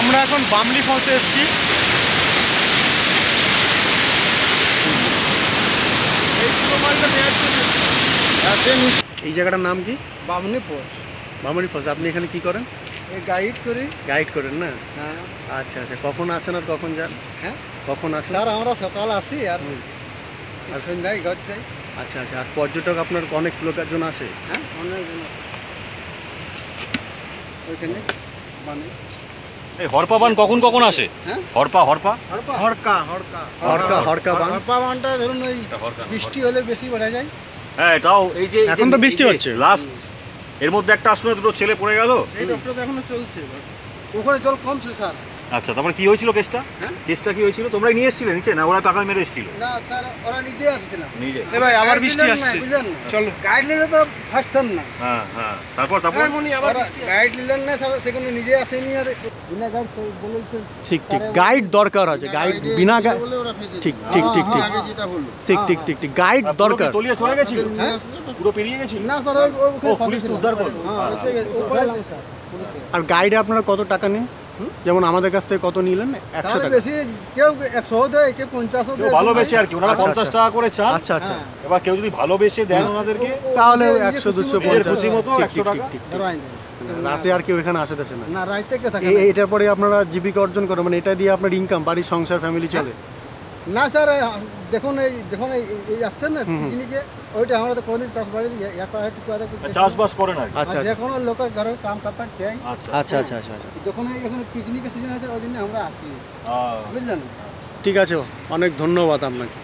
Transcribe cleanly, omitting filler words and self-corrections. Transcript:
আমরা এখন বামলি ফলসে এসেছি। এই জায়গাটার নাম কি? বামনি ফলস। বামনি ফলস। আপনি এখানে কি করেন? গাইড করি। গাইড করেন না? হ্যাঁ। আচ্ছা আচ্ছা, কখন আসেন আর কখন যান? হ্যাঁ, কখন আসেন? স্যার আমরা সকাল আসি আর সন্ধ্যায় ঘর যাই। আচ্ছা আচ্ছা, আর পর্যটক আপনার অনেক লোকজন আসে? হ্যাঁ, অনেকজন ওইখানে মানে এই হরপা বান কখন কখন আসে? হ্যাঁ, হরপা হরপা হরকা হরকা হরকা হরকা বান। হরপা বানটা ধরুন ওই বৃষ্টি হলে বেশি বেড়ে যায়। হ্যাঁ, তাও এই যে এখন তো বৃষ্টি হচ্ছে। লাস্ট এর মধ্যে একটা আসলে দুটো ছেলে পড়ে গেল। এই ডক্টর এখনো চলছে, ওখানে জল কমছে স্যার। আচ্ছা, তারপরে কি হয়েছিল কেসটা? হ্যাঁ? কেসটা কি হয়েছিল? তোমরাই নিয়ে এসেছিলে নিচে, না ওরা টাকা মেরে এসেছিল? না স্যার, ওরা নিজে আসছিল। নিজে? এ ভাই আবার বৃষ্টি আসছে, চলো। গাইড নিলে তো ফাঁসতেন না। হ্যাঁ হ্যাঁ, তারপর তারপর গাইড নিলেন না স্যার, সেখানে নিজে আসেনি। আর বিনা গাইড বলেছে ঠিক ঠিক, গাইড দরকার আছে। গাইড বিনা ঠিক ঠিক ঠিক ঠিক ঠিক ঠিক ঠিক ঠিক, গাইড দরকার। তলিয়ে চলে গেছিল? পুরো পেরিয়ে গেছিল? না স্যার, পুলিশ তো উদ্ধার করলো। আর গাইডে আপনারা কত টাকা নেন? যেমন আমাদের কাছ থেকে কত নিলেন? 100 টাকা। বেশি, কেউ 100 দেয়, কেউ 50 দেয়। ভালোবেসে আর কি, ওনারা আচ্ছা, 50 টাকা করে চান। আচ্ছা আচ্ছা, এবার কেউ যদি ভালোবেসে দেন ওনাদেরকে, তাহলে 100 200 নিজের 50 খুশি মতো ঠিক 100 ঠিক টাকা। ঠিক ঠিক। রাতে আর কেউ এখানে আসতেছে না? না, রাইতে কে থাকে? এটার পরে আপনারা জীবিকা অর্জন করেন, মানে এটা দিয়ে আপনার ইনকাম, বাড়ির সংসার, ফ্যামিলি চলে? না স্যার, দেখুন এই যখন এই আসছেন না পিকনিকে, ওইটা আমরা তো কোনদিন চাষবাড়ির চাষবাস করেন আর কি। আচ্ছা যে কোনো লোকের ঘরে কাম কাপড় চাই। আচ্ছা আচ্ছা আচ্ছা আচ্ছা আচ্ছা, যখন এখানে পিকনিকের সিজন আছে, ওই জন্য আমরা আসি, বুঝলেন? ঠিক আছে, অনেক ধন্যবাদ আপনাকে।